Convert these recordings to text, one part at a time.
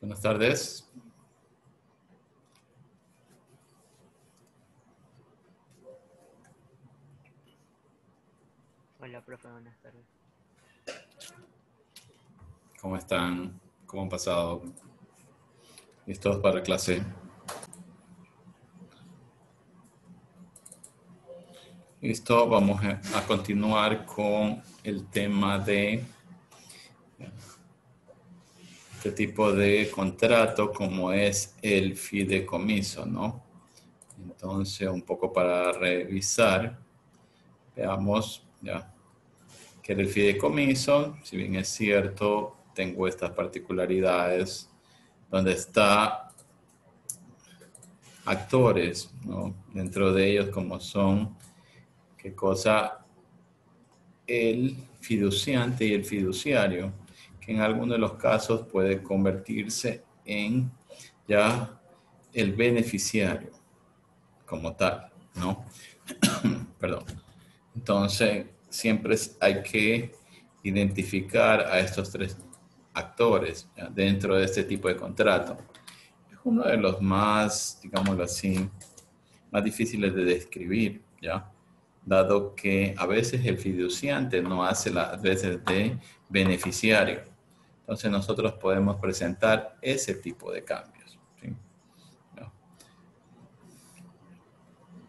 Buenas tardes. Hola, profe, buenas tardes. ¿Cómo están? ¿Cómo han pasado? ¿Listos para clase? Listo, vamos a continuar con el tema de este tipo de contrato como es el fideicomiso, ¿no? Entonces, un poco para revisar, veamos ya que el fideicomiso, si bien es cierto, tengo estas particularidades donde está actores, ¿no? Dentro de ellos como son, ¿qué cosa? El fiduciante y el fiduciario, que en algunos de los casos puede convertirse en ya el beneficiario como tal, ¿no? Perdón. Entonces, siempre hay que identificar a estos tres actores ¿ya? Dentro de este tipo de contrato. Es uno de los más, digámoslo así, más difíciles de describir, ¿ya? Dado que a veces el fiduciante no hace las veces de beneficiario. Entonces nosotros podemos presentar ese tipo de cambios. ¿Sí? ¿No?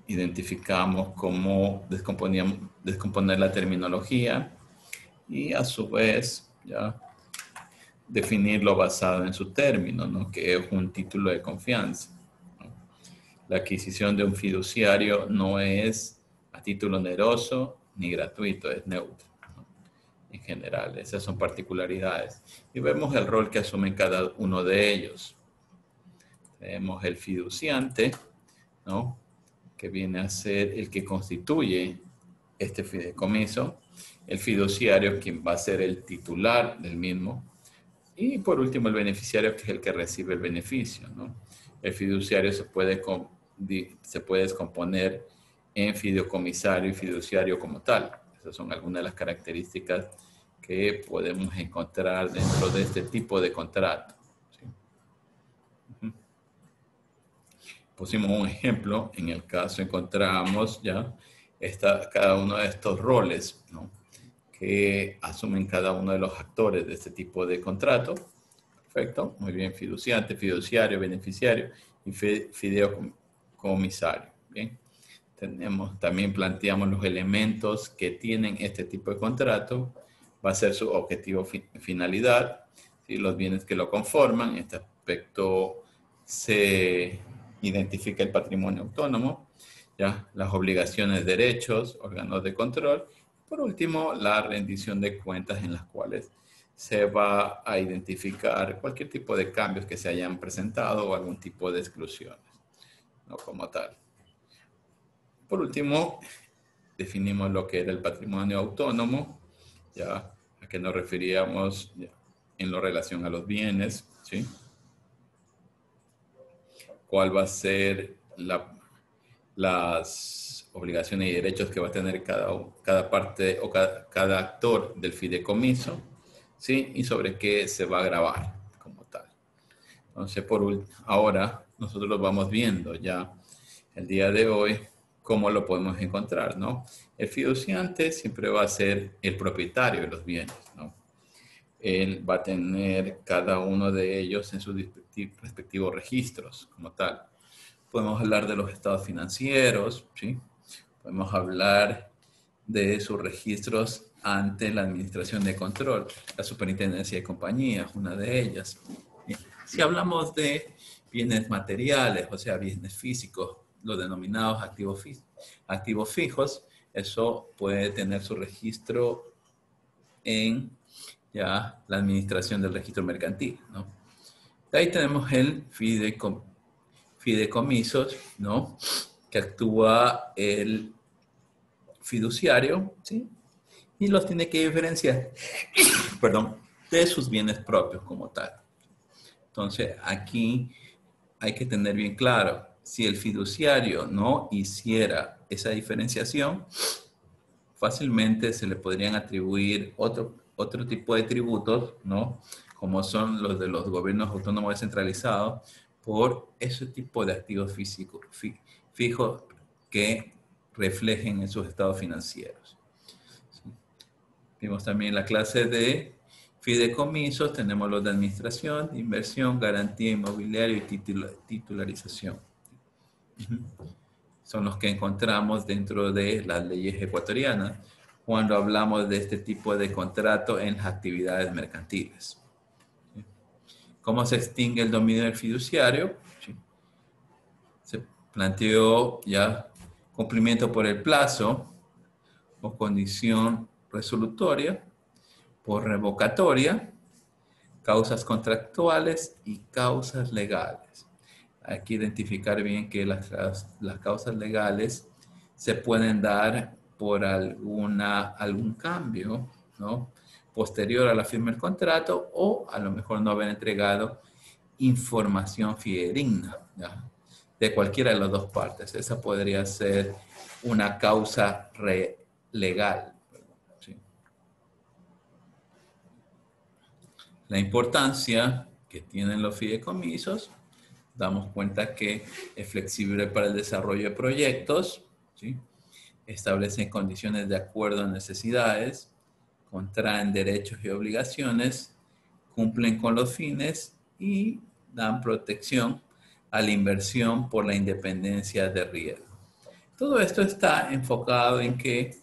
Identificamos cómo descomponer la terminología y a su vez ya definirlo basado en su término, ¿no? Que es un título de confianza. La adquisición de un fiduciario no es a título oneroso ni gratuito, es neutro, ¿no? En general. Esas son particularidades. Y vemos el rol que asumen cada uno de ellos. Tenemos el fiduciante, ¿no? Que viene a ser el que constituye este fideicomiso. El fiduciario, quien va a ser el titular del mismo. Y por último, el beneficiario, que es el que recibe el beneficio, ¿no? El fiduciario se puede descomponer en fideicomisario y fiduciario como tal. Esas son algunas de las características que podemos encontrar dentro de este tipo de contrato. ¿Sí? Pusimos un ejemplo, en el caso encontramos ya cada uno de estos roles, ¿no? Que asumen cada uno de los actores de este tipo de contrato. Perfecto, muy bien, fiduciante, fiduciario, beneficiario y fideicomisario. Bien, también planteamos los elementos que tienen este tipo de contrato, va a ser su objetivo, finalidad, ¿sí? Los bienes que lo conforman, en este aspecto se identifica el patrimonio autónomo, ¿ya? Las obligaciones, derechos, órganos de control, por último, la rendición de cuentas en las cuales se va a identificar cualquier tipo de cambios que se hayan presentado o algún tipo de exclusiones, no como tal. Por último, definimos lo que era el patrimonio autónomo, ya a qué nos referíamos ya, en lo relación a los bienes, ¿sí? ¿Cuál va a ser las obligaciones y derechos que va a tener cada parte o cada actor del fideicomiso, ¿sí? Y sobre qué se va a grabar como tal. Entonces, ahora nosotros lo vamos viendo ya el día de hoy, cómo lo podemos encontrar, ¿no? El fiduciante siempre va a ser el propietario de los bienes, ¿no? Él va a tener cada uno de ellos en sus respectivos registros, como tal. Podemos hablar de los estados financieros, ¿sí? Podemos hablar de sus registros ante la Administración de Control, la Superintendencia de Compañías, una de ellas. Si hablamos de bienes materiales, o sea, bienes físicos, los denominados activos fijos, eso puede tener su registro en ya la administración del registro mercantil, ¿no? De ahí tenemos el fideicomisos, ¿no? Que actúa el fiduciario, ¿sí? Y los tiene que diferenciar, perdón, de sus bienes propios como tal. Entonces, aquí hay que tener bien claro, si el fiduciario no hiciera esa diferenciación, fácilmente se le podrían atribuir otro tipo de tributos, ¿no? como son los de los gobiernos autónomos descentralizados, por ese tipo de activos fijos que reflejen en sus estados financieros. ¿Sí? Vimos también la clase de fideicomisos, tenemos los de administración, inversión, garantía inmobiliaria y titularización. Son los que encontramos dentro de las leyes ecuatorianas cuando hablamos de este tipo de contrato en las actividades mercantiles. ¿Cómo se extingue el dominio del fiduciario? Se planteó ya cumplimiento por el plazo o condición resolutoria, por revocatoria, causas contractuales y causas legales. Hay que identificar bien que las causas legales se pueden dar por algún cambio, ¿no? Posterior a la firma del contrato o a lo mejor no haber entregado información fidedigna, ¿ya? De cualquiera de las dos partes. Esa podría ser una causa legal. ¿Sí? La importancia que tienen los fideicomisos, damos cuenta que es flexible para el desarrollo de proyectos, ¿sí? Establecen condiciones de acuerdo a necesidades, contraen derechos y obligaciones, cumplen con los fines y dan protección a la inversión por la independencia de riesgo. Todo esto está enfocado en que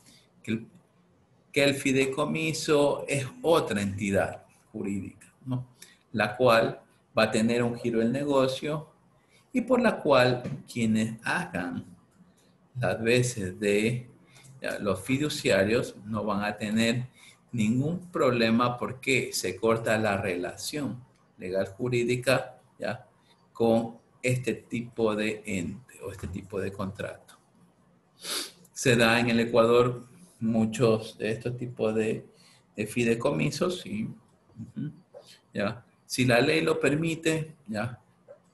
el fideicomiso es otra entidad jurídica, ¿no? La cual va a tener un giro del negocio y por la cual quienes hagan las veces de los fiduciarios no van a tener ningún problema porque se corta la relación legal jurídica, ¿ya? Con este tipo de ente o este tipo de contrato. Se da en el Ecuador muchos de estos tipos de fideicomisos y ¿ya? Si la ley lo permite, ¿ya?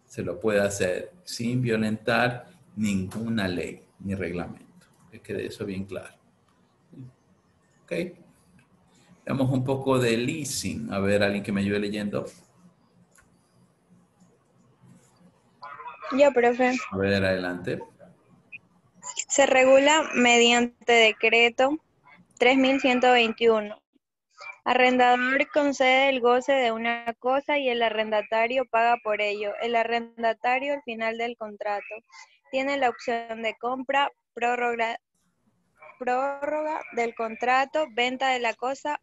Se lo puede hacer sin violentar ninguna ley ni reglamento. Que quede eso bien claro. Ok. Veamos un poco de leasing. A ver, alguien que me ayude leyendo. Yo, profe. A ver, adelante. Se regula mediante decreto 3121. Arrendador concede el goce de una cosa y el arrendatario paga por ello. El arrendatario al final del contrato tiene la opción de compra, prórroga del contrato, venta de la cosa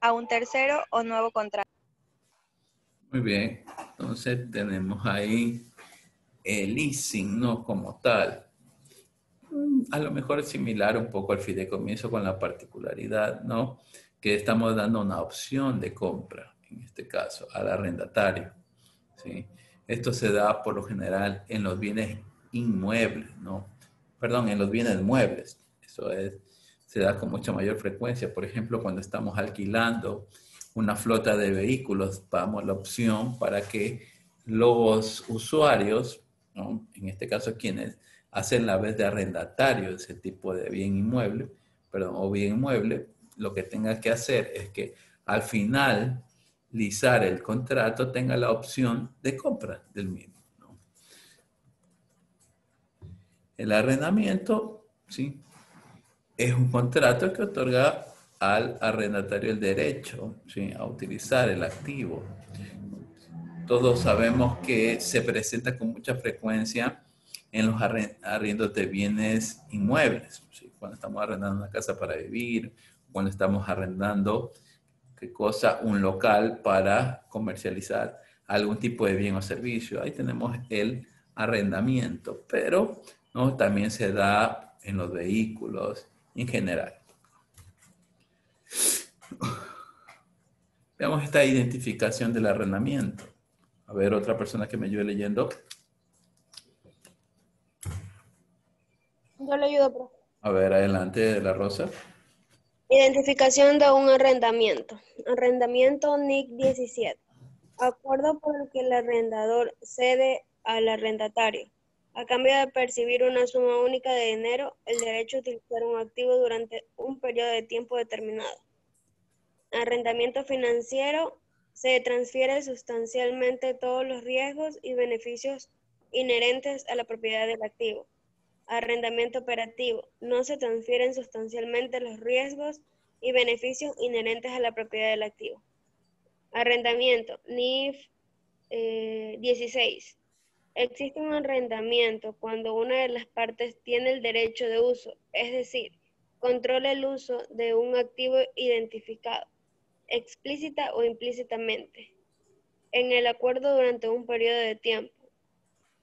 a un tercero o nuevo contrato. Muy bien. Entonces tenemos ahí el leasing, ¿no? Como tal. A lo mejor es similar un poco al fideicomiso con la particularidad, ¿no? Que estamos dando una opción de compra, en este caso, al arrendatario, ¿sí? Esto se da por lo general en los bienes inmuebles, ¿no? Perdón, en los bienes muebles. Eso es, se da con mucha mayor frecuencia. Por ejemplo, cuando estamos alquilando una flota de vehículos, damos la opción para que los usuarios, ¿no? En este caso quienes hacen la vez de arrendatario de ese tipo de bien inmueble, perdón, o bien inmueble, lo que tenga que hacer es que al final finalizar el contrato tenga la opción de compra del mismo, ¿no? El arrendamiento, ¿sí? Es un contrato que otorga al arrendatario el derecho, ¿sí? A utilizar el activo. Todos sabemos que se presenta con mucha frecuencia en los arriendos de bienes inmuebles, ¿sí? Cuando estamos arrendando una casa para vivir, cuando estamos arrendando, ¿qué cosa? Un local para comercializar algún tipo de bien o servicio. Ahí tenemos el arrendamiento, pero ¿no? También se da en los vehículos en general. Veamos esta identificación del arrendamiento. A ver, otra persona que me ayude leyendo. Yo le ayudo, profe. A ver, adelante, de la Rosa. Identificación de un arrendamiento. Arrendamiento NIC 17. Acuerdo por el que el arrendador cede al arrendatario, a cambio de percibir una suma única de dinero, el derecho a utilizar un activo durante un periodo de tiempo determinado. Arrendamiento financiero Se transfiere sustancialmente todos los riesgos y beneficios inherentes a la propiedad del activo. Arrendamiento operativo. No se transfieren sustancialmente los riesgos y beneficios inherentes a la propiedad del activo. Arrendamiento. NIF 16. Existe un arrendamiento cuando una de las partes tiene el derecho de uso, es decir, controla el uso de un activo identificado, explícita o implícitamente, en el acuerdo durante un periodo de tiempo.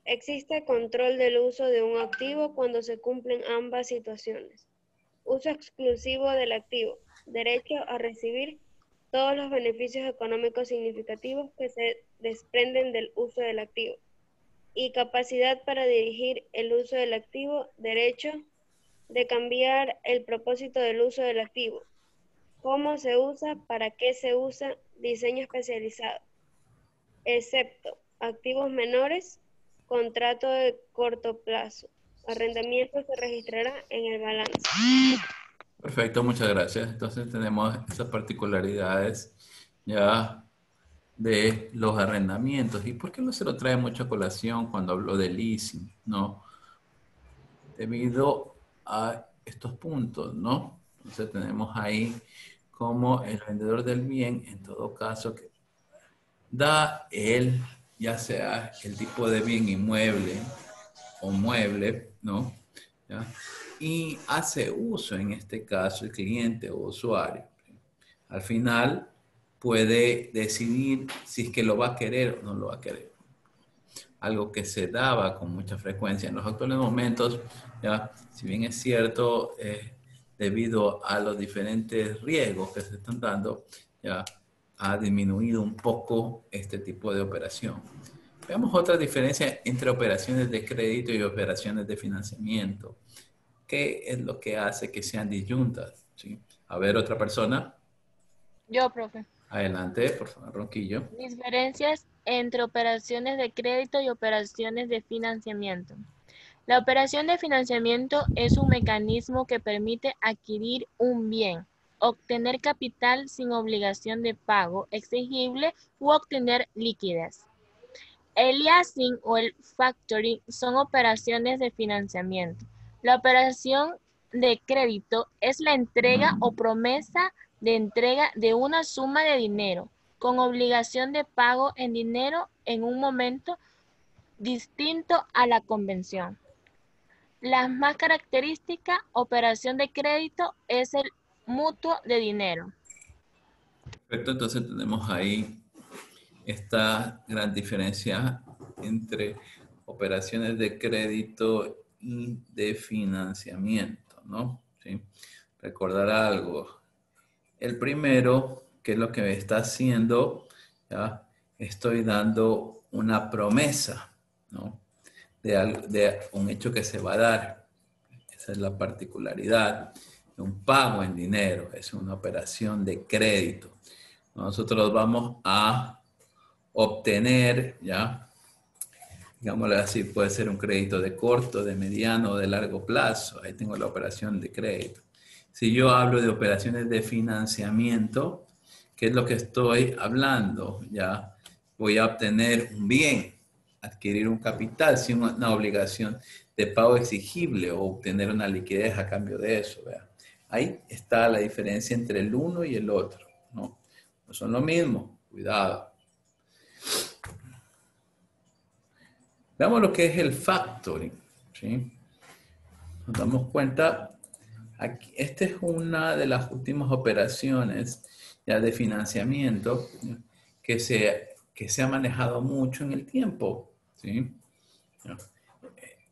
Existe control del uso de un activo cuando se cumplen ambas situaciones. Uso exclusivo del activo, derecho a recibir todos los beneficios económicos significativos que se desprenden del uso del activo. Y capacidad para dirigir el uso del activo, derecho de cambiar el propósito del uso del activo, cómo se usa, para qué se usa, diseño especializado, excepto activos menores, contrato de corto plazo. Arrendamiento se registrará en el balance. Perfecto, muchas gracias. Entonces tenemos esas particularidades ya de los arrendamientos. ¿Y por qué no se lo trae mucho a colación cuando hablo de leasing? ¿No? Debido a estos puntos, ¿no? Entonces tenemos ahí como el vendedor del bien, en todo caso, que da él, ya sea el tipo de bien inmueble o mueble, ¿no? ¿Ya? Y hace uso, en este caso, el cliente o usuario. Al final puede decidir si es que lo va a querer o no lo va a querer. Algo que se daba con mucha frecuencia en los actuales momentos, ya, si bien es cierto, debido a los diferentes riesgos que se están dando, ya ha disminuido un poco este tipo de operación. Veamos otra diferencia entre operaciones de crédito y operaciones de financiamiento. ¿Qué es lo que hace que sean disyuntas? ¿Sí? A ver, otra persona. Yo, profe. Adelante, por favor, Ronquillo. Diferencias entre operaciones de crédito y operaciones de financiamiento. La operación de financiamiento es un mecanismo que permite adquirir un bien, obtener capital sin obligación de pago exigible u obtener liquidez. El leasing o el factoring son operaciones de financiamiento. La operación de crédito es la entrega o promesa de entrega de una suma de dinero con obligación de pago en dinero en un momento distinto a la convención. Las más características, operación de crédito es el mutuo de dinero. Perfecto, entonces tenemos ahí esta gran diferencia entre operaciones de crédito y de financiamiento, ¿no? ¿Sí? Recordar algo. El primero, que es lo que me está haciendo, ¿ya? Estoy dando una promesa, ¿no? De un hecho que se va a dar. Esa es la particularidad. Un pago en dinero, es una operación de crédito. Nosotros vamos a obtener, ¿ya? Digámoslo así, puede ser un crédito de corto, de mediano o de largo plazo. Ahí tengo la operación de crédito. Si yo hablo de operaciones de financiamiento, ¿qué es lo que estoy hablando? Ya voy a obtener un bien, adquirir un capital sin una obligación de pago exigible o obtener una liquidez a cambio de eso. ¿Vea? Ahí está la diferencia entre el uno y el otro, ¿no? No son lo mismo, cuidado. Veamos lo que es el factoring, ¿sí? Nos damos cuenta, aquí, esta es una de las últimas operaciones ya de financiamiento que se ha manejado mucho en el tiempo, ¿sí?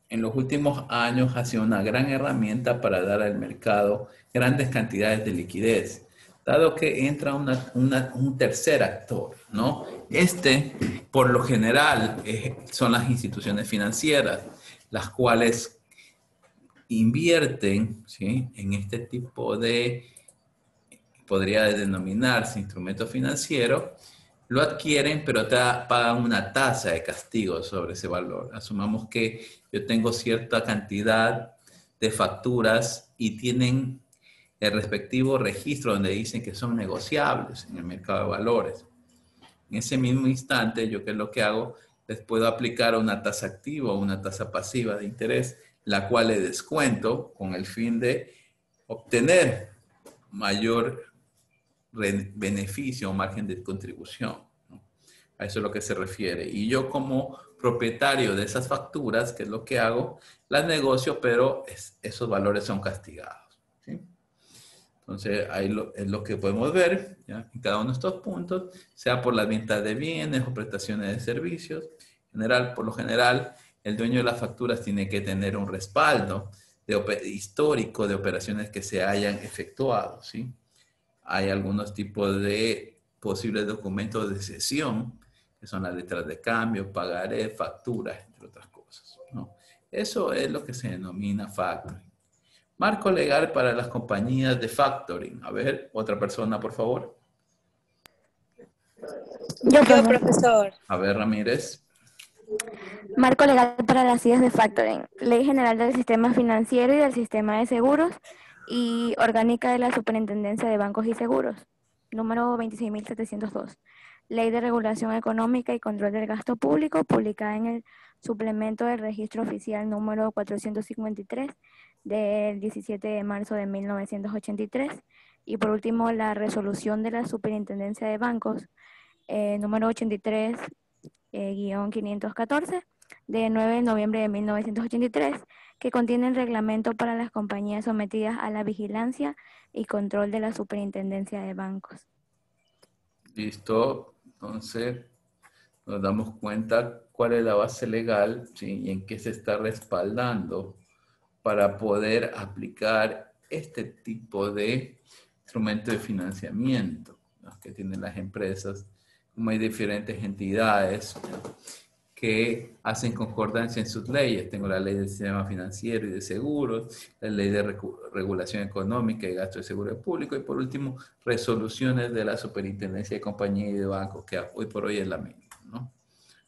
En los últimos años ha sido una gran herramienta para dar al mercado grandes cantidades de liquidez, dado que entra un tercer actor, ¿no? Por lo general, son las instituciones financieras, las cuales invierten, ¿sí? En este tipo de, podría denominarse instrumento financiero, lo adquieren, pero pagan una tasa de castigo sobre ese valor. Asumamos que yo tengo cierta cantidad de facturas y tienen el respectivo registro donde dicen que son negociables en el mercado de valores. en ese mismo instante, yo qué es lo que hago, les puedo aplicar una tasa activa o una tasa pasiva de interés, la cual le descuento con el fin de obtener mayor beneficio o margen de contribución, ¿no? A eso es lo que se refiere. Y yo como propietario de esas facturas, ¿qué es lo que hago? Las negocio, pero esos valores son castigados, ¿sí? Entonces, ahí es lo que podemos ver, ¿ya? En cada uno de estos puntos, sea por la venta de bienes o prestaciones de servicios. Por lo general, el dueño de las facturas tiene que tener un respaldo histórico de operaciones que se hayan efectuado, ¿sí? Hay algunos tipos de posibles documentos de cesión, que son las letras de cambio, pagaré, facturas, entre otras cosas, ¿no? Eso es lo que se denomina factoring. Marco legal para las compañías de factoring. A ver, otra persona, por favor. Yo, profesor. A ver, Ramírez. Marco legal para las IES de factoring. Ley General del Sistema Financiero y del Sistema de Seguros y Orgánica de la Superintendencia de Bancos y Seguros. Número 26.702. Ley de Regulación Económica y Control del Gasto Público, publicada en el suplemento del Registro Oficial número 453 del 17 de marzo de 1983. Y por último, la resolución de la Superintendencia de Bancos, número 83-514, de 9 de noviembre de 1983, que contiene el reglamento para las compañías sometidas a la vigilancia y control de la Superintendencia de Bancos. Listo. Entonces, nos damos cuenta cuál es la base legal, ¿sí? Y en qué se está respaldando para poder aplicar este tipo de instrumento de financiamiento, ¿no?, que tienen las empresas. Como hay diferentes entidades, ¿no?, que hacen concordancia en sus leyes. Tengo la ley del sistema financiero y de seguros, la ley de regulación económica y gasto de seguro público, y por último, resoluciones de la Superintendencia de Compañía y de Bancos, que hoy por hoy es la misma, ¿no?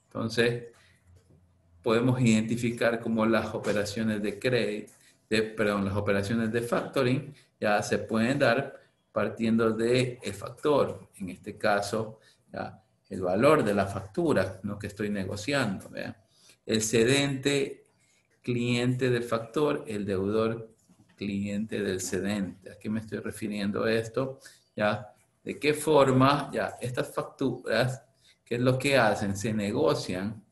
Entonces, podemos identificar cómo las operaciones de crédito, las operaciones de factoring ya se pueden dar partiendo del factor, en este caso, ya, el valor de la factura, ¿no?, que estoy negociando, ¿vean? El cedente, cliente del factor, el deudor, cliente del cedente. ¿A qué me estoy refiriendo a esto? ¿Ya? ¿De qué forma ya estas facturas, qué es lo que hacen? Se negocian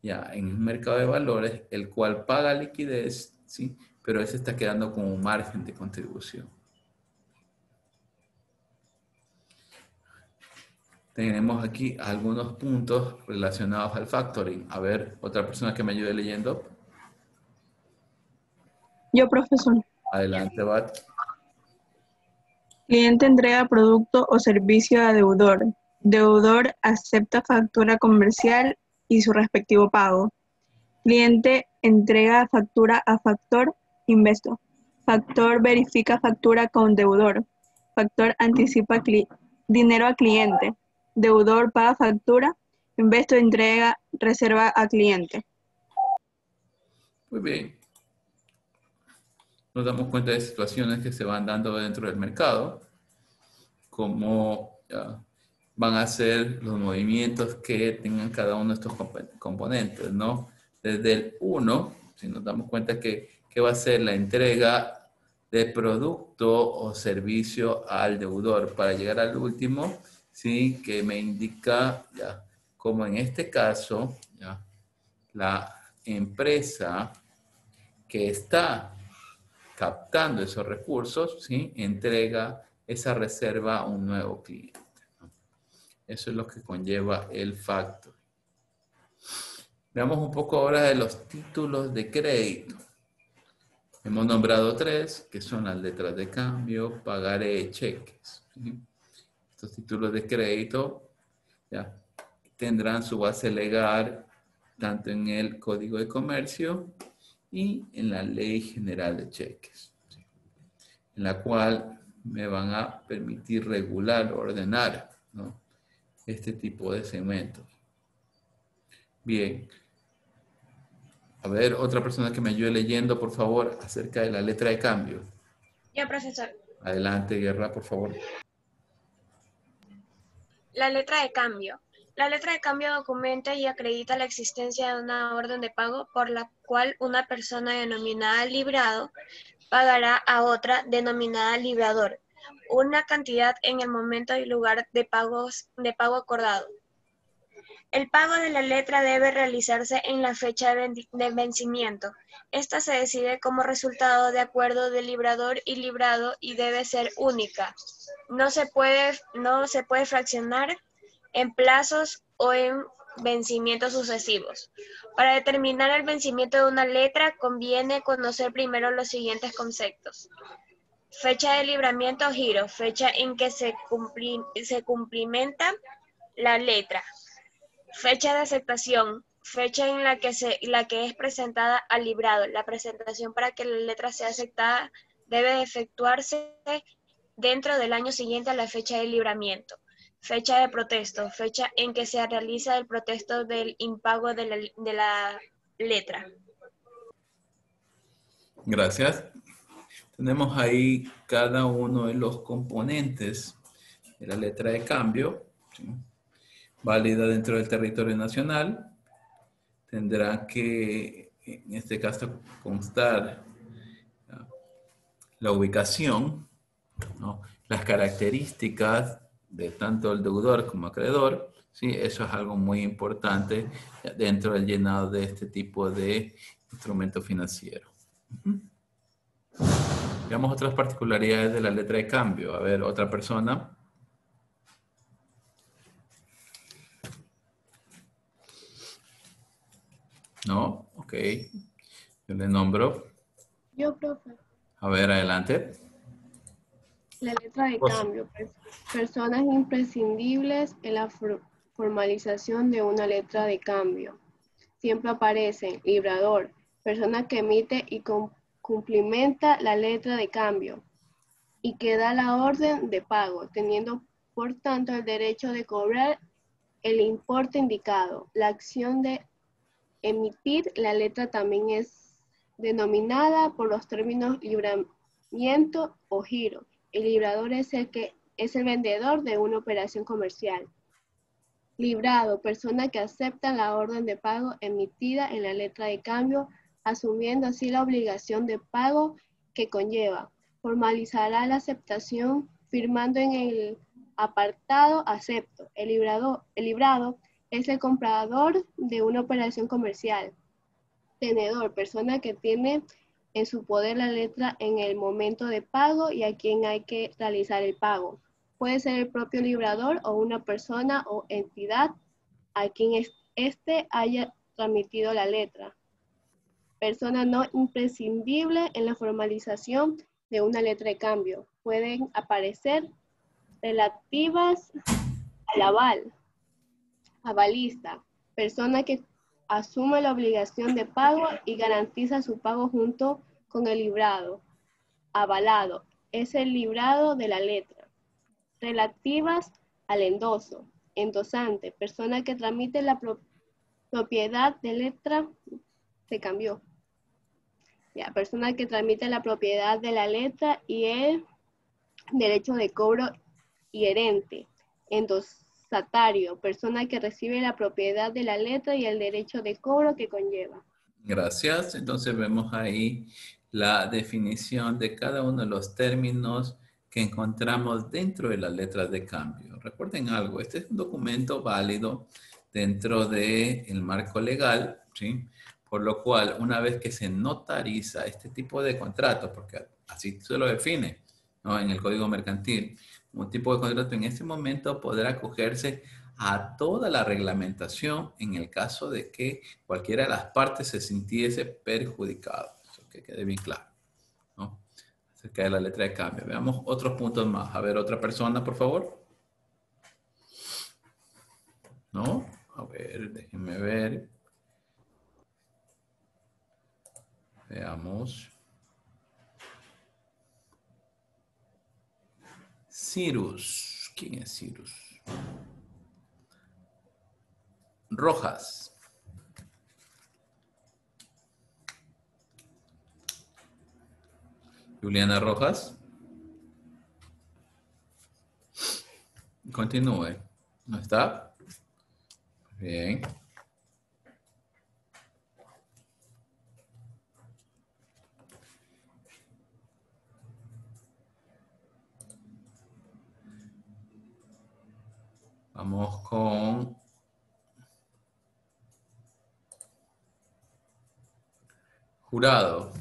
ya en un mercado de valores, el cual paga liquidez, ¿sí?, pero ese está quedando como un margen de contribución. Tenemos aquí algunos puntos relacionados al factoring. A ver, otra persona que me ayude leyendo. Yo, profesor. Adelante, Bat. Cliente entrega producto o servicio a deudor. Deudor acepta factura comercial y su respectivo pago. Cliente entrega factura a factor, investor. Factor verifica factura con deudor. Factor anticipa dinero a cliente. Deudor paga factura. Investor entrega reserva a cliente. Muy bien. Nos damos cuenta de situaciones que se van dando dentro del mercado, cómo van a ser los movimientos que tengan cada uno de estos componentes, ¿no? Desde el 1, si nos damos cuenta que va a ser la entrega de producto o servicio al deudor, para llegar al último, ¿sí?, que me indica, ya, como en este caso, ya, la empresa que está captando esos recursos, ¿sí?, entrega esa reserva a un nuevo cliente, ¿no? Eso es lo que conlleva el factor. Veamos un poco ahora de los títulos de crédito. Hemos nombrado 3, que son las letras de cambio, pagaré, cheques, ¿sí? Estos títulos de crédito ya tendrán su base legal tanto en el Código de Comercio y en la Ley General de Cheques, ¿sí?, en la cual me van a permitir regular, ordenar, ¿no?, este tipo de segmentos. Bien. A ver, otra persona que me ayude leyendo, por favor, acerca de la letra de cambio. Yo, profesor. Adelante, Guerra, por favor. La letra de cambio. La letra de cambio documenta y acredita la existencia de una orden de pago por la cual una persona denominada librado pagará a otra denominada librador una cantidad en el momento y lugar de pago acordado. El pago de la letra debe realizarse en la fecha de vencimiento. Esta se decide como resultado de acuerdo de librador y librado y debe ser única. No se puede fraccionar en plazos o en vencimientos sucesivos. Para determinar el vencimiento de una letra conviene conocer primero los siguientes conceptos. Fecha de libramiento o giro, fecha en que se cumplimenta la letra. Fecha de aceptación, fecha en la que es presentada al librado. La presentación para que la letra sea aceptada debe efectuarse dentro del año siguiente a la fecha de libramiento. Fecha de protesto, fecha en que se realiza el protesto del impago de la letra. Gracias. Tenemos ahí cada uno de los componentes de la letra de cambio, ¿sí? Válida dentro del territorio nacional. Tendrá que, en este caso, constar la ubicación, ¿no? Las características de tanto el deudor como acreedor, ¿sí? Eso es algo muy importante dentro del llenado de este tipo de instrumento financiero. Veamos otras particularidades de la letra de cambio. A ver, otra persona. ¿No? Ok. Yo le nombro. Yo, profe. A ver, adelante. La letra de cambio. Personas imprescindibles en la formalización de una letra de cambio. Siempre aparecen librador, persona que emite y cumplimenta la letra de cambio y que da la orden de pago, teniendo por tanto el derecho de cobrar el importe indicado. La acción de emitir la letra también es denominada por los términos libramiento o giro. El librador es el vendedor de una operación comercial. Librado, persona que acepta la orden de pago emitida en la letra de cambio, asumiendo así la obligación de pago que conlleva. Formalizará la aceptación firmando en el apartado acepto. El librado es el comprador de una operación comercial. Tenedor, persona que tiene en su poder la letra en el momento de pago y a quien hay que realizar el pago. Puede ser el propio librador o una persona o entidad a quien éste haya transmitido la letra. Persona no imprescindible en la formalización de una letra de cambio. Pueden aparecer relativas al aval. Avalista, persona que asume la obligación de pago y garantiza su pago junto con el librado. Avalado, es el librado de la letra. Relativas al endoso. Endosante, persona que tramite la propiedad de letra, se cambió. Ya, persona que tramite la propiedad de la letra y el derecho de cobro inherente. Endosatario, persona que recibe la propiedad de la letra y el derecho de cobro que conlleva. Gracias. Entonces vemos ahí la definición de cada uno de los términos que encontramos dentro de las letras de cambio. Recuerden algo, este es un documento válido dentro del marco legal, ¿sí? Por lo cual, una vez que se notariza este tipo de contrato, porque así se lo define, ¿no? En el Código Mercantil, un tipo de contrato en este momento podrá acogerse a toda la reglamentación en el caso de que cualquiera de las partes se sintiese perjudicado. Eso que quede bien claro, ¿no? Acerca de la letra de cambio. Veamos otros puntos más. A ver, otra persona, por favor. ¿No? A ver, déjenme ver. Veamos. Cyrus. ¿Quién es Cyrus? Rojas. Juliana Rojas. Continúe. ¿No está? Bien. Vamos con Jurado.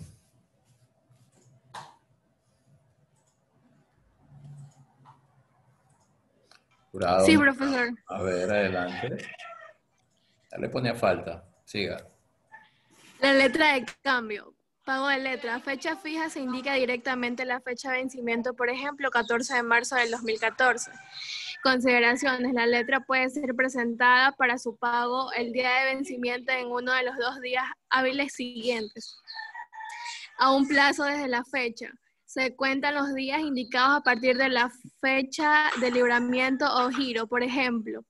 Jurado. Sí, profesor. A ver, adelante. Ya le ponía falta. Siga. La letra de cambio. Pago de letra. Fecha fija se indica directamente la fecha de vencimiento, por ejemplo, 14 de marzo del 2014. Consideraciones. La letra puede ser presentada para su pago el día de vencimiento en uno de los 2 días hábiles siguientes, a un plazo desde la fecha. Se cuentan los días indicados a partir de la fecha de libramiento o giro, por ejemplo,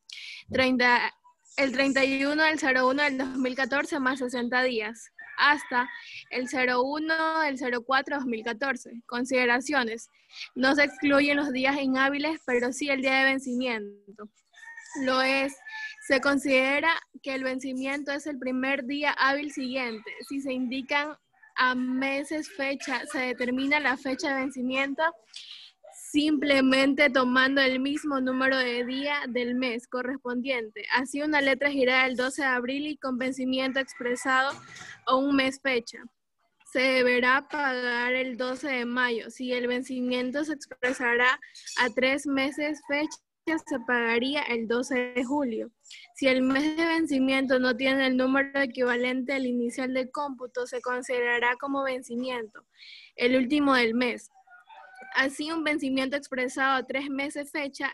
el 31 del 01 del 2014 más 60 días, hasta el 01 del 04 2014. Consideraciones. No se excluyen los días inhábiles, pero sí el día de vencimiento. Lo es. Se considera que el vencimiento es el primer día hábil siguiente. Si se indican a meses fecha, se determina la fecha de vencimiento simplemente tomando el mismo número de día del mes correspondiente. Así una letra girada el 12 de abril y con vencimiento expresado o un mes fecha. Se deberá pagar el 12 de mayo. Si el vencimiento se expresará a 3 meses fecha, se pagaría el 12 de julio. Si el mes de vencimiento no tiene el número equivalente al inicial de cómputo, se considerará como vencimiento el último del mes. Así, un vencimiento expresado a 3 meses fecha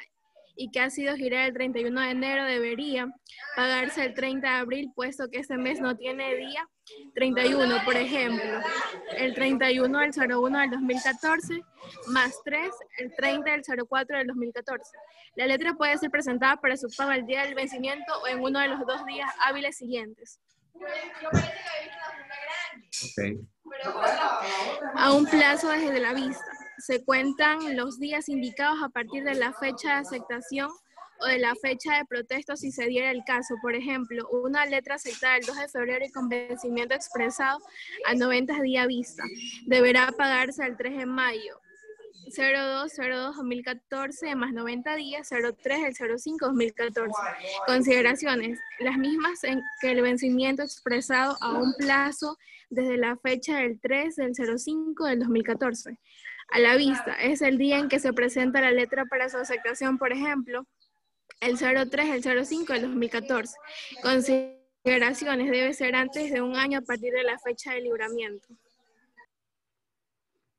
y que ha sido girado el 31 de enero debería pagarse el 30 de abril, puesto que este mes no tiene día 31, por ejemplo, el 31 del 01 del 2014 más 3, el 30 del 04 del 2014. La letra puede ser presentada para su pago al día del vencimiento o en uno de los 2 días hábiles siguientes. Okay. A un plazo desde la vista. Se cuentan los días indicados a partir de la fecha de aceptación o de la fecha de protesto si se diera el caso. Por ejemplo, una letra aceptada el 2 de febrero y con vencimiento expresado a 90 días vista. Deberá pagarse el 3 de mayo. 02/02/2014 más 90 días, 03 del 05/2014. Consideraciones. Las mismas en que el vencimiento expresado a un plazo desde la fecha del 3 del 05 del 2014. A la vista, es el día en que se presenta la letra para su aceptación, por ejemplo, el 03 del 05 del 2014. Consideraciones. Debe ser antes de un año a partir de la fecha de libramiento.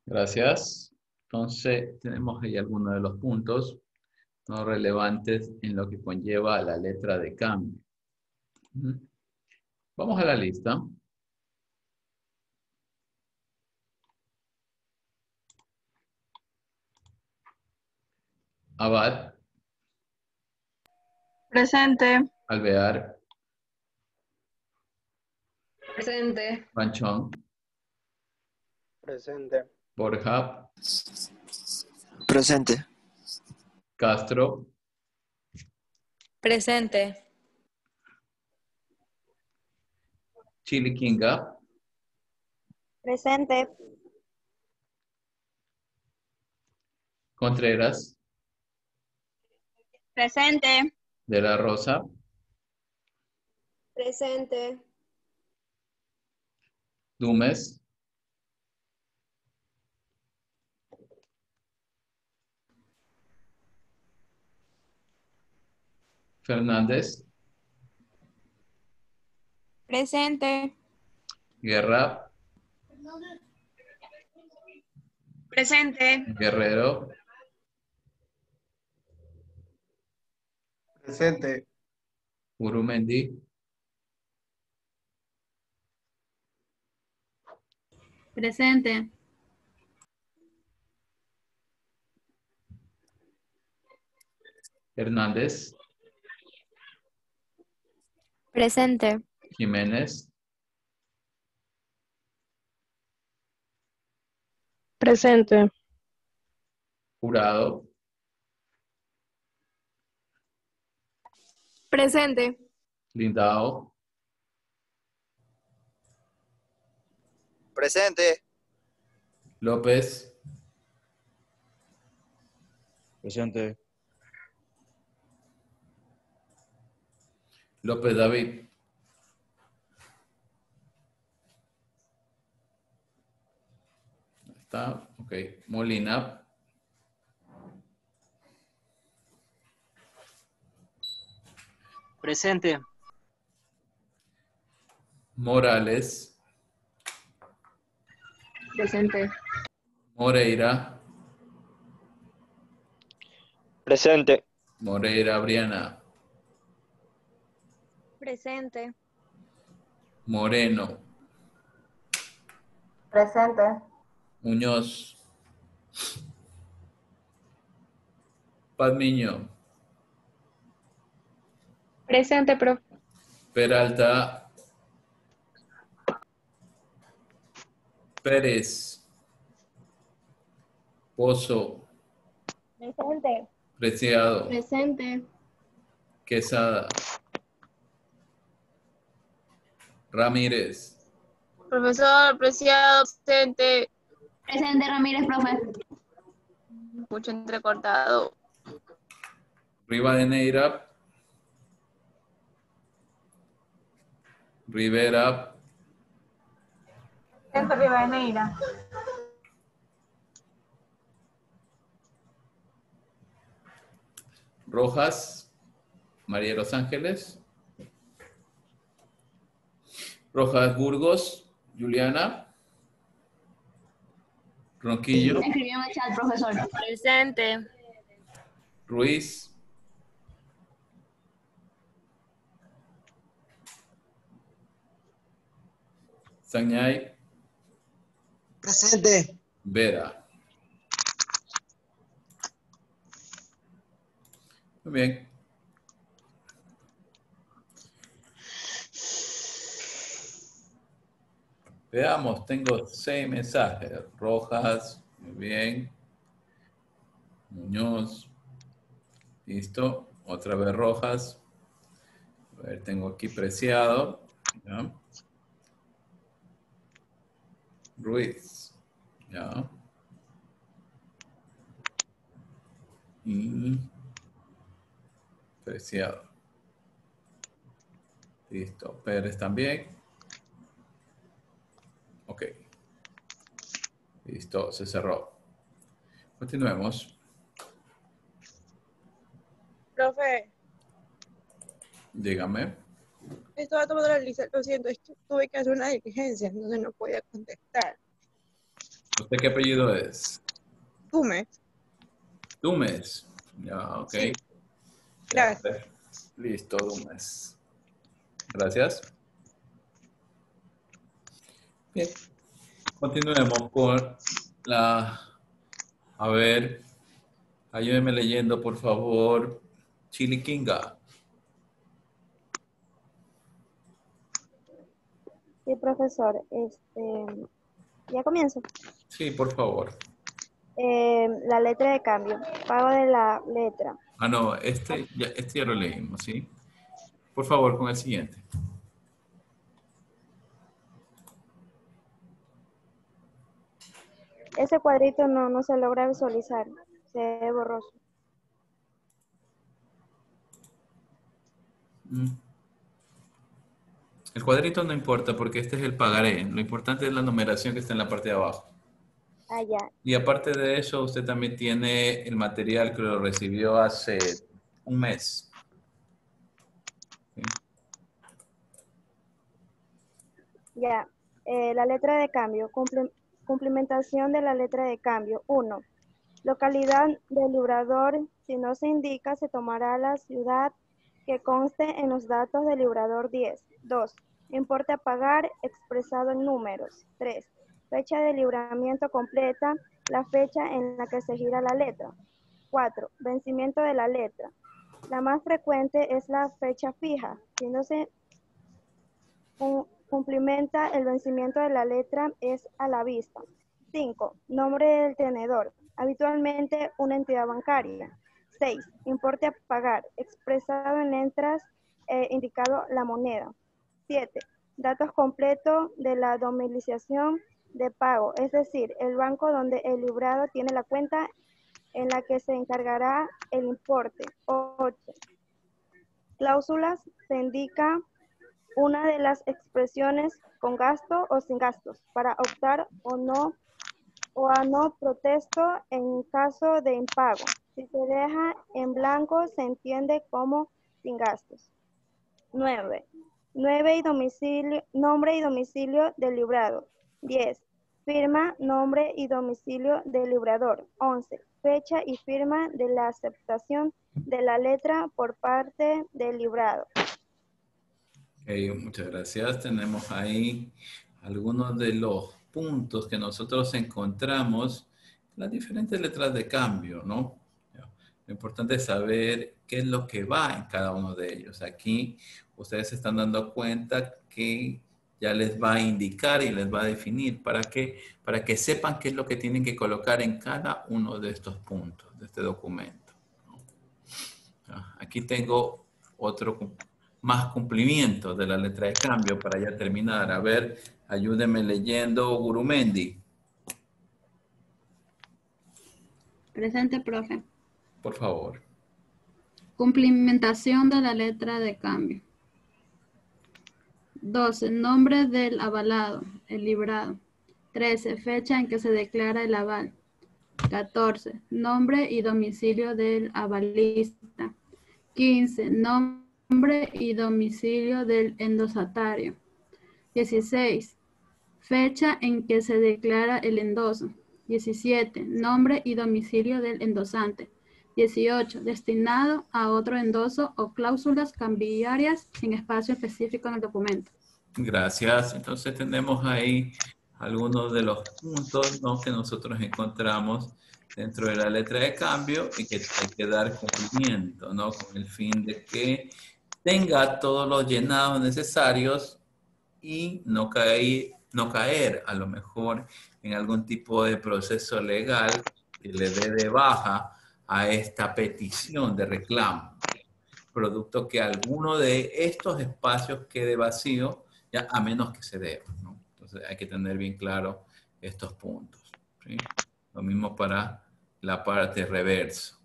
Gracias. Entonces, tenemos ahí algunos de los puntos no relevantes en lo que conlleva la letra de cambio. Vamos a la lista. Abad. Presente. Alvear. Presente. Panchón. Presente. Borja. Presente. Castro. Presente. Chiliquinga. Presente. Contreras. Presente. De la Rosa. Presente. Dumes. Fernández. Presente. Guerra. Presente. Guerrero. Presente. Urumendi. Presente. Hernández. Presente. Jiménez. Presente. Jurado. Presente. Lindao. Presente. López. Presente. López David. Está, ok. Molina. Presente. Morales. Presente. Moreira. Presente. Moreira Briana. Presente. Moreno. Presente. Muñoz. Padmiño. Presente, profe. Peralta. Pérez. Pozo. Presente. Preciado. Presente. Quesada. Ramírez. Profesor, Preciado, presente. Presente, Ramírez, profe. Mucho entrecortado. Rivadeneira. Rivera. Presente, Rivadeneira. Rojas. María de los Ángeles. Rojas Burgos. Juliana. Ronquillo. Escribió en el chat, profesor. Presente. Ruiz. Sañay. Presente. Vera. Muy bien. Veamos, tengo 6 mensajes. Rojas, muy bien. Muñoz. Listo. Otra vez Rojas. A ver, tengo aquí Preciado. ¿Ya? Ruiz. ¿Ya? Y Preciado. Listo. Pérez también. Ok. Listo, se cerró. Continuemos. Profe, Dígame. estaba tomando la lista, lo siento, es que tuve que hacer una diligencia, entonces no podía contestar. ¿Usted qué apellido es? Tume, Dumes. Ya, ok. Sí. Gracias. Listo, Dumes. Gracias. Bien. Continuemos con la... A ver, ayúdeme leyendo, por favor. Chiliquinga. Sí, profesor. Ya comienzo. Sí, por favor. La letra de cambio. Pago de la letra. Ah, no, este ya lo leímos, ¿sí? Por favor, con el siguiente. Ese cuadrito no se logra visualizar. Se ve borroso. El cuadrito no importa porque este es el pagaré. Lo importante es la numeración que está en la parte de abajo. Ah, ya. Y aparte de eso, usted también tiene el material que lo recibió hace un mes. ¿Sí? Ya. La letra de cambio. Cumplimentación de la letra de cambio. 1. Localidad del librador. Si no se indica, se tomará la ciudad que conste en los datos del librador 10. 2. Importe a pagar expresado en números. 3. Fecha de libramiento completa, la fecha en la que se gira la letra. 4. Vencimiento de la letra. La más frecuente es la fecha fija. Si no se cumplimenta el vencimiento de la letra, es a la vista. 5. Nombre del tenedor. Habitualmente una entidad bancaria. 6. Importe a pagar, expresado en letras indicado la moneda. 7. Datos completos de la domiciliación de pago, es decir, el banco donde el librado tiene la cuenta en la que se encargará el importe. 8. Cláusulas, se indica una de las expresiones con gasto o sin gastos para optar o a no protesto en caso de impago. Si se deja en blanco, se entiende como sin gastos. 9. Nombre y domicilio del librado. 10. Firma, nombre y domicilio del librador. 11. Fecha y firma de la aceptación de la letra por parte del librado. Okay, muchas gracias. Tenemos ahí algunos de los puntos que nosotros encontramos en las diferentes letras de cambio, ¿no? Lo importante es saber qué es lo que va en cada uno de ellos. Aquí ustedes se están dando cuenta que ya les va a indicar y les va a definir para que sepan qué es lo que tienen que colocar en cada uno de estos puntos de este documento, ¿no? Aquí tengo otro más cumplimiento de la letra de cambio para ya terminar. A ver, ayúdenme leyendo, Gurumendi. Presente, profe. Por favor. Cumplimentación de la letra de cambio. 12. Nombre del avalado, el librado. 13. Fecha en que se declara el aval. 14. Nombre y domicilio del avalista. 15. Nombre y domicilio del endosatario. 16. Fecha en que se declara el endoso. 17. Nombre y domicilio del endosante. 18. Destinado a otro endoso o cláusulas cambiarias sin espacio específico en el documento. Gracias. Entonces tenemos ahí algunos de los puntos, ¿no?, que nosotros encontramos dentro de la letra de cambio y que hay que dar cumplimiento, ¿no?, con el fin de que tenga todos los llenados necesarios y no caer a lo mejor en algún tipo de proceso legal que le dé de baja a esta petición de reclamo, producto que alguno de estos espacios quede vacío, ya a menos que se deba, ¿no? Entonces hay que tener bien claro estos puntos, ¿sí? Lo mismo para la parte reverso.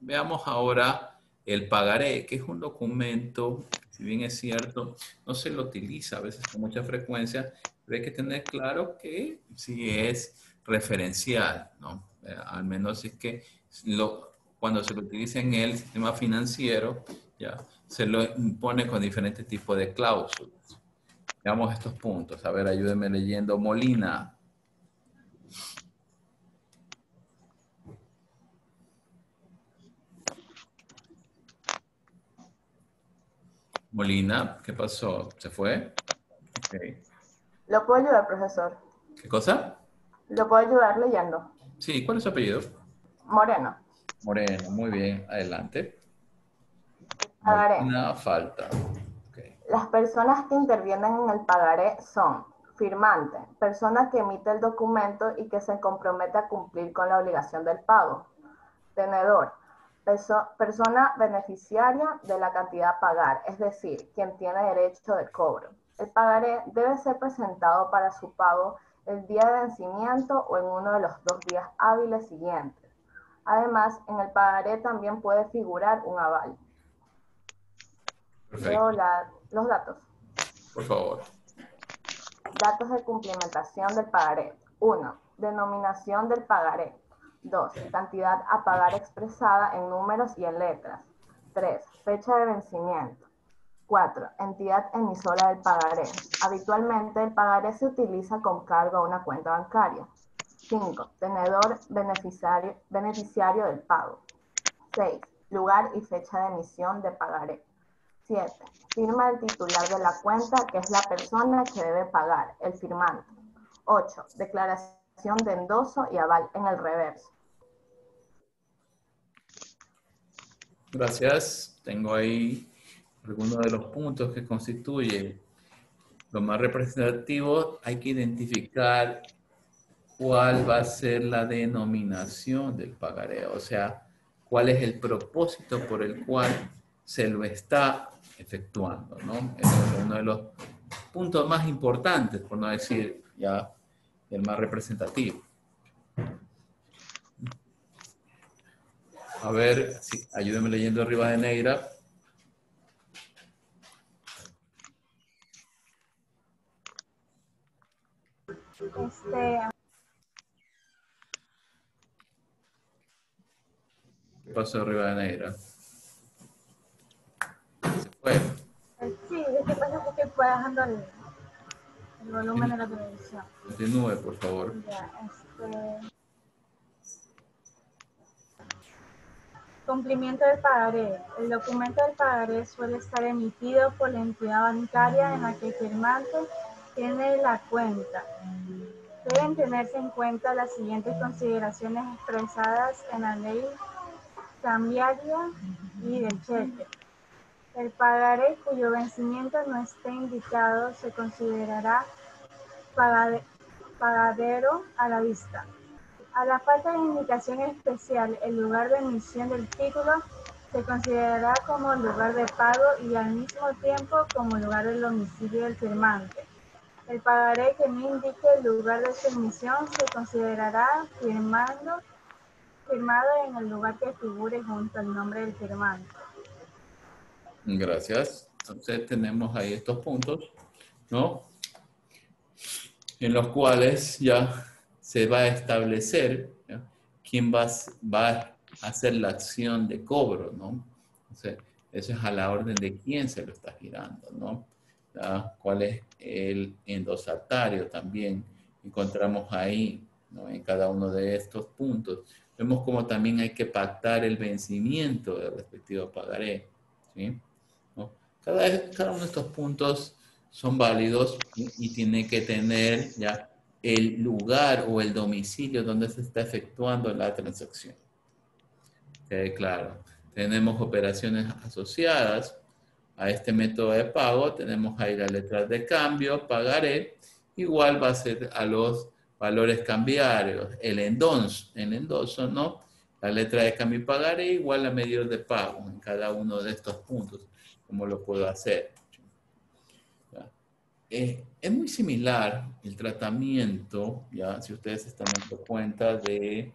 Veamos ahora el pagaré, que es un documento, si bien es cierto, no se lo utiliza a veces con mucha frecuencia, pero hay que tener claro que sí es referencial, ¿no? Al menos es que cuando se lo utiliza en el sistema financiero, ya se lo impone con diferentes tipos de cláusulas. Veamos estos puntos. A ver, ayúdenme leyendo. Molina. Molina, ¿qué pasó? ¿Se fue? Okay. ¿Lo puedo ayudar, profesor? ¿Qué cosa? ¿Lo puedo ayudar leyendo? Sí, ¿cuál es su apellido? Moreno. Moreno, muy bien. Adelante. Pagaré. Molina, falta. Okay. Las personas que intervienen en el pagaré son firmante, persona que emite el documento y que se compromete a cumplir con la obligación del pago. Tenedor, persona beneficiaria de la cantidad a pagar, es decir, quien tiene derecho de cobro. El pagaré debe ser presentado para su pago el día de vencimiento o en uno de los 2 días hábiles siguientes. Además, en el pagaré también puede figurar un aval. Perfecto. Leo los datos. Por favor. Datos de cumplimentación del pagaré. 1. Denominación del pagaré. 2. Cantidad a pagar expresada en números y en letras. 3. Fecha de vencimiento. 4. Entidad emisora del pagaré. Habitualmente el pagaré se utiliza con cargo a una cuenta bancaria. 5. Tenedor beneficiario del pago. 6. Lugar y fecha de emisión de pagaré. 7. Firma del titular de la cuenta, que es la persona que debe pagar, el firmante. 8. Declaración de endoso y aval en el reverso. Gracias. Tengo ahí algunos de los puntos que constituyen lo más representativo. Hay que identificar cuál va a ser la denominación del pagaré, o sea, cuál es el propósito por el cual se lo está efectuando, ¿no? Es uno de los puntos más importantes, por no decir ya el más representativo. A ver, sí, ayúdenme leyendo arriba de negra. ¿Qué pasó arriba de negra? Se fue. Sí, lo que pasa es que fue bajando el volumen de la televisión. Continúe, por favor. Ya, Cumplimiento del pagaré. El documento del pagaré suele estar emitido por la entidad bancaria en la que el firmante tiene la cuenta. Deben tenerse en cuenta las siguientes consideraciones expresadas en la ley cambiaria y del cheque. El pagaré cuyo vencimiento no esté indicado se considerará pagadero a la vista. A la falta de indicación especial, el lugar de emisión del título se considerará como lugar de pago y al mismo tiempo como lugar del domicilio del firmante. El pagaré que no indique el lugar de su emisión se considerará firmado en el lugar que figure junto al nombre del firmante. Gracias. Entonces tenemos ahí estos puntos, ¿no? En los cuales ya se va a establecer, ¿ya?, quién va a hacer la acción de cobro, ¿no? Entonces, eso es a la orden de quién se lo está girando, ¿no? ¿Ya? ¿Cuál es el endosatario? También encontramos ahí, ¿no?, en cada uno de estos puntos. Vemos cómo también hay que pactar el vencimiento del respectivo pagaré, ¿sí? ¿No? Cada uno de estos puntos son válidos y tiene que tener ya el lugar o el domicilio donde se está efectuando la transacción. Claro, tenemos operaciones asociadas a este método de pago. Tenemos ahí las letras de cambio, pagaré, igual va a ser a los valores cambiarios. El endoso, ¿no? La letra de cambio y pagaré igual a medios de pago en cada uno de estos puntos. ¿Cómo lo puedo hacer? Es muy similar el tratamiento, ya, si ustedes se están dando cuenta, de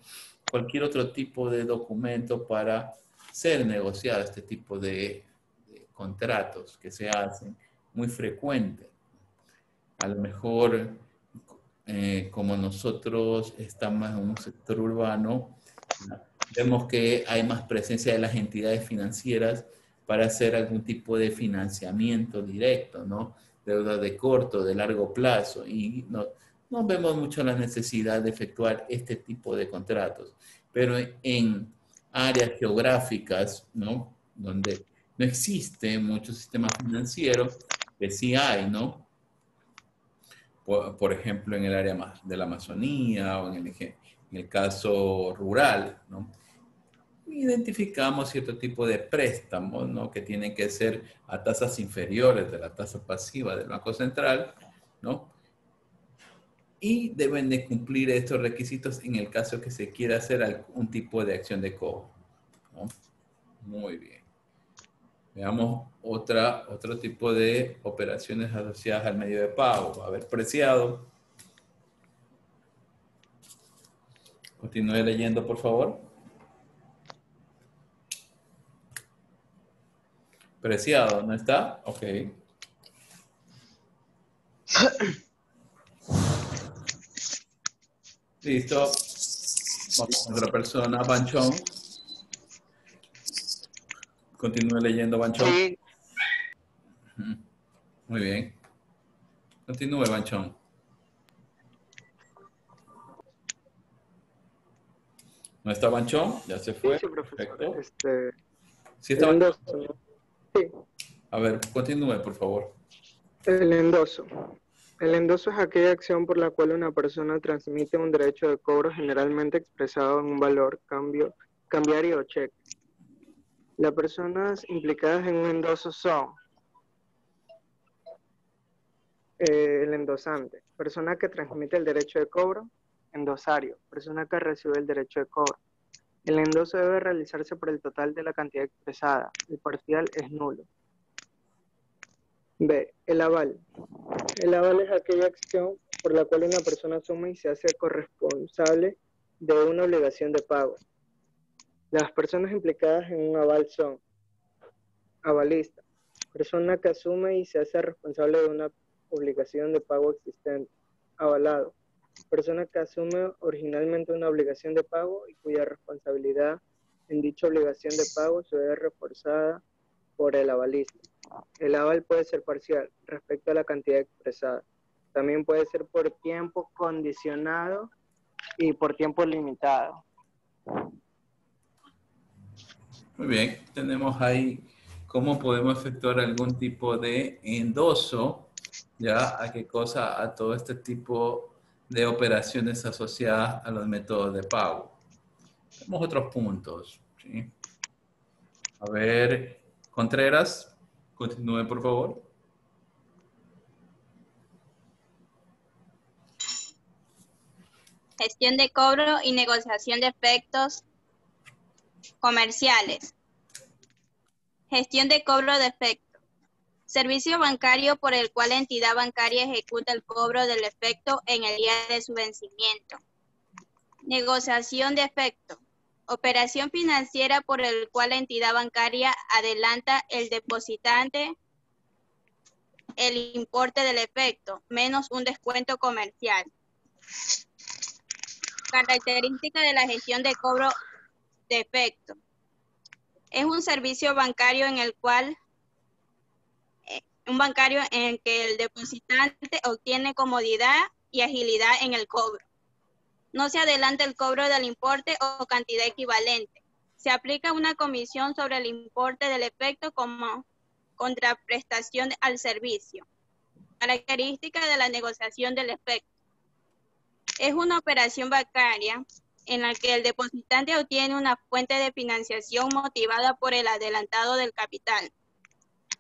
cualquier otro tipo de documento para ser negociado, este tipo de contratos que se hacen muy frecuente. A lo mejor, como nosotros estamos en un sector urbano, vemos que hay más presencia de las entidades financieras para hacer algún tipo de financiamiento directo, ¿no? Deuda de corto, de largo plazo, y no vemos mucho la necesidad de efectuar este tipo de contratos. Pero en áreas geográficas, ¿no?, donde no existe mucho sistema financiero, que sí hay, ¿no? Por ejemplo, en el área de la Amazonía o en el caso rural, ¿no? Identificamos cierto tipo de préstamos, ¿no?, que tienen que ser a tasas inferiores de la tasa pasiva del Banco Central, ¿no? Y deben de cumplir estos requisitos en el caso que se quiera hacer algún tipo de acción de cobro, ¿no? Muy bien. Veamos otro tipo de operaciones asociadas al medio de pago. A ver, preciado. Continúe leyendo, por favor. Preciado, ¿no está? Ok. Listo. Vamos con otra persona, Banchón. Continúe leyendo, Banchón. Sí. Muy bien. Continúe, Banchón. ¿No está Banchón? Ya se fue. Sí, profesor. Perfecto. ¿Sí está Banchón? Sí. A ver, continúe, por favor. El endoso. El endoso es aquella acción por la cual una persona transmite un derecho de cobro generalmente expresado en un valor, cambiario o cheque. Las personas implicadas en un endoso son el endosante, persona que transmite el derecho de cobro; endosario, persona que recibe el derecho de cobro. El endoso debe realizarse por el total de la cantidad expresada. El parcial es nulo. B. El aval. El aval es aquella acción por la cual una persona asume y se hace corresponsable de una obligación de pago. Las personas implicadas en un aval son: avalista, persona que asume y se hace responsable de una obligación de pago existente. Avalado, persona que asume originalmente una obligación de pago y cuya responsabilidad en dicha obligación de pago se ve reforzada por el avalista. El aval puede ser parcial respecto a la cantidad expresada. También puede ser por tiempo condicionado y por tiempo limitado. Muy bien, tenemos ahí cómo podemos efectuar algún tipo de endoso, ¿ya? ¿A qué cosa? A todo este tipo de operaciones asociadas a los métodos de pago. Tenemos otros puntos, ¿sí? A ver, Contreras, continúe, por favor. Gestión de cobro y negociación de efectos comerciales. Gestión de cobro de efecto. Servicio bancario por el cual la entidad bancaria ejecuta el cobro del efecto en el día de su vencimiento. Negociación de efecto. Operación financiera por el cual la entidad bancaria adelanta el depositante el importe del efecto, menos un descuento comercial. Característica de la gestión de cobro de efecto. Es un servicio bancario en el cual el depositante obtiene comodidad y agilidad en el cobro. No se adelanta el cobro del importe o cantidad equivalente. Se aplica una comisión sobre el importe del efecto como contraprestación al servicio. Característica de la negociación del efecto. Es una operación bancaria en la que el depositante obtiene una fuente de financiación motivada por el adelantado del capital.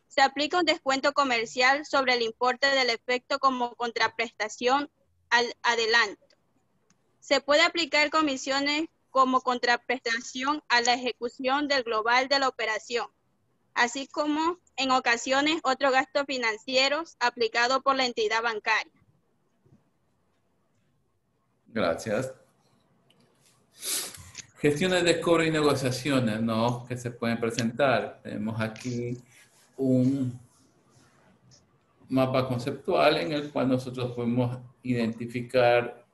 Se aplica un descuento comercial sobre el importe del efecto como contraprestación al adelanto. Se puede aplicar comisiones como contraprestación a la ejecución del global de la operación, así como en ocasiones otros gastos financieros aplicados por la entidad bancaria. Gracias. Gestiones de cobro y negociaciones, ¿no? Que se pueden presentar. Tenemos aquí un mapa conceptual en el cual nosotros podemos identificar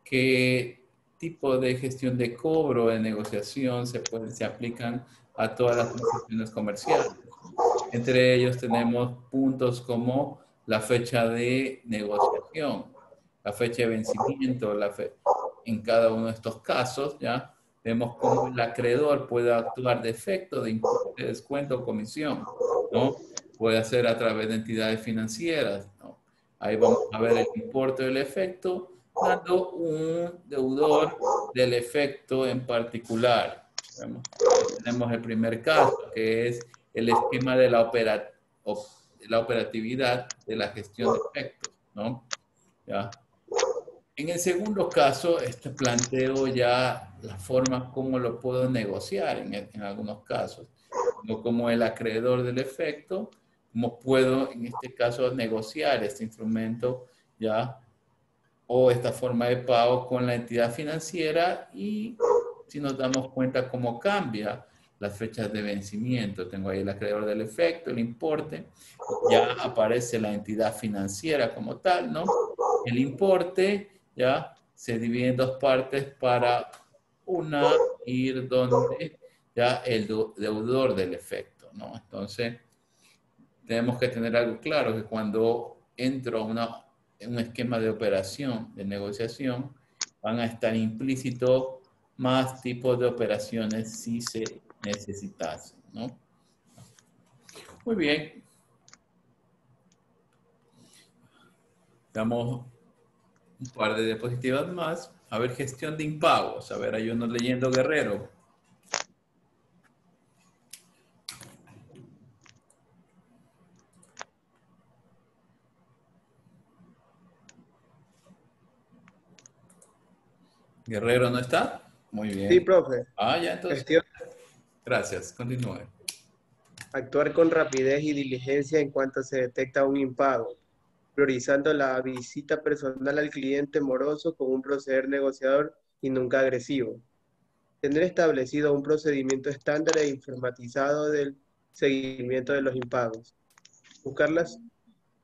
qué tipo de gestión de cobro, de negociación se aplican a todas las transacciones comerciales. Entre ellos tenemos puntos como la fecha de negociación, la fecha de vencimiento, en cada uno de estos casos, ¿ya? Vemos cómo el acreedor puede actuar de efecto de importe, descuento o comisión, ¿no? Puede hacer a través de entidades financieras, ¿no? Ahí vamos a ver el importe del efecto, dando un deudor del efecto en particular. Tenemos el primer caso, que es el esquema de la operatividad de la gestión de efectos, ¿no? ¿Ya? En el segundo caso, planteo ya la forma como lo puedo negociar en algunos casos, no como el acreedor del efecto, cómo puedo en este caso negociar este instrumento ya o esta forma de pago con la entidad financiera, y si nos damos cuenta cómo cambia las fechas de vencimiento. Tengo ahí el acreedor del efecto, el importe, ya aparece la entidad financiera como tal, ¿no? El importe ya se divide en dos partes para una ir donde ya el deudor del efecto, ¿no? Entonces, tenemos que tener algo claro, que cuando entro a un esquema de operación, de negociación, van a estar implícitos más tipos de operaciones si se necesitasen, ¿no? Muy bien. Damos un par de diapositivas más. A ver, gestión de impagos. A ver, hay uno leyendo Guerrero. ¿Guerrero no está? Muy bien. Sí, profe. Ah, ya, entonces. Gestión. Gracias. Continúe. Actuar con rapidez y diligencia en cuanto se detecta un impago, priorizando la visita personal al cliente moroso con un proceder negociador y nunca agresivo. Tener establecido un procedimiento estándar e informatizado del seguimiento de los impagos. Buscar la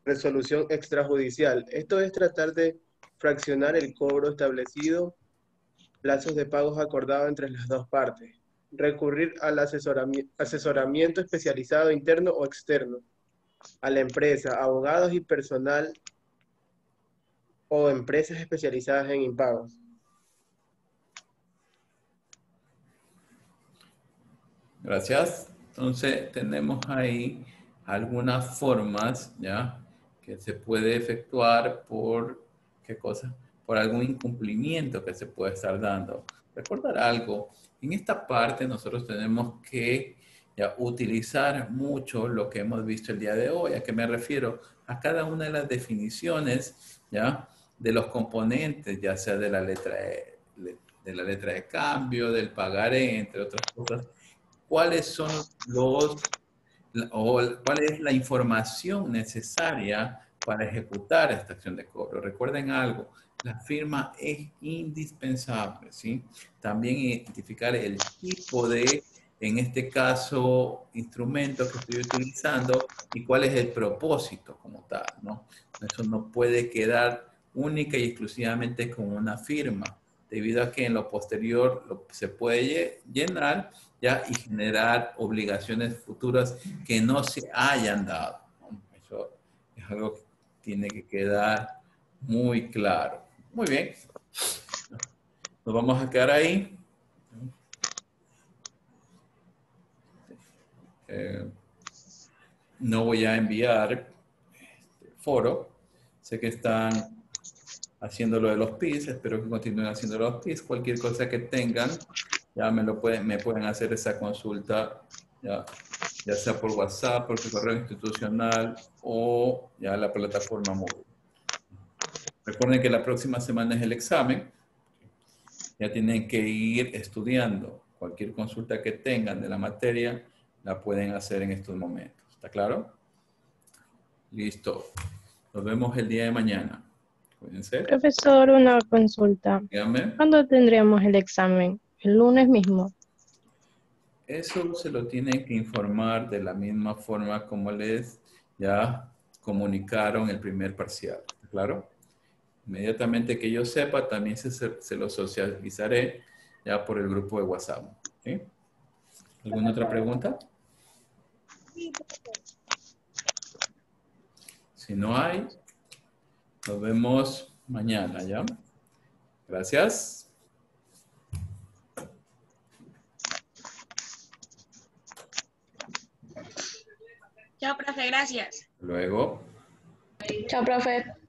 resolución extrajudicial. Esto es tratar de fraccionar el cobro establecido, plazos de pagos acordados entre las dos partes. Recurrir al asesoramiento especializado interno o externo, a la empresa, abogados y personal o empresas especializadas en impagos. Gracias. Entonces, tenemos ahí algunas formas, ¿ya? Que se puede efectuar por, ¿qué cosa? Por algún incumplimiento que se puede estar dando. Recordar algo, en esta parte nosotros tenemos que ya utilizar mucho lo que hemos visto el día de hoy. ¿A qué me refiero? A cada una de las definiciones, ¿ya? De los componentes, ya sea de la letra de cambio, del pagaré, entre otras cosas. ¿Cuáles son cuál es la información necesaria para ejecutar esta acción de cobro? Recuerden algo, la firma es indispensable, ¿sí? También identificar el tipo de, en este caso, instrumento que estoy utilizando y cuál es el propósito como tal, ¿no? Eso no puede quedar única y exclusivamente con una firma, debido a que en lo posterior se puede llenar ya y generar obligaciones futuras que no se hayan dado. Eso es algo que tiene que quedar muy claro. Muy bien. Nos vamos a quedar ahí. No voy a enviar foro. Sé que están haciendo lo de los PIS. Espero que continúen haciendo los PIS. Cualquier cosa que tengan, ya me pueden hacer esa consulta, ya sea por WhatsApp, por su correo institucional o ya la plataforma móvil. Recuerden que la próxima semana es el examen. Ya tienen que ir estudiando. Cualquier consulta que tengan de la materia, la pueden hacer en estos momentos. ¿Está claro? Listo. Nos vemos el día de mañana. Cuídense. Profesor, una consulta. Dígame. ¿Cuándo tendríamos el examen? ¿El lunes mismo? Eso se lo tienen que informar de la misma forma como les ya comunicaron el primer parcial. ¿Está claro? Inmediatamente que yo sepa, también se lo socializaré ya por el grupo de WhatsApp. ¿Sí? ¿Alguna otra pregunta? Si no hay, nos vemos mañana, ¿ya? Gracias. Chao, profe, gracias. Luego. Chao, profe.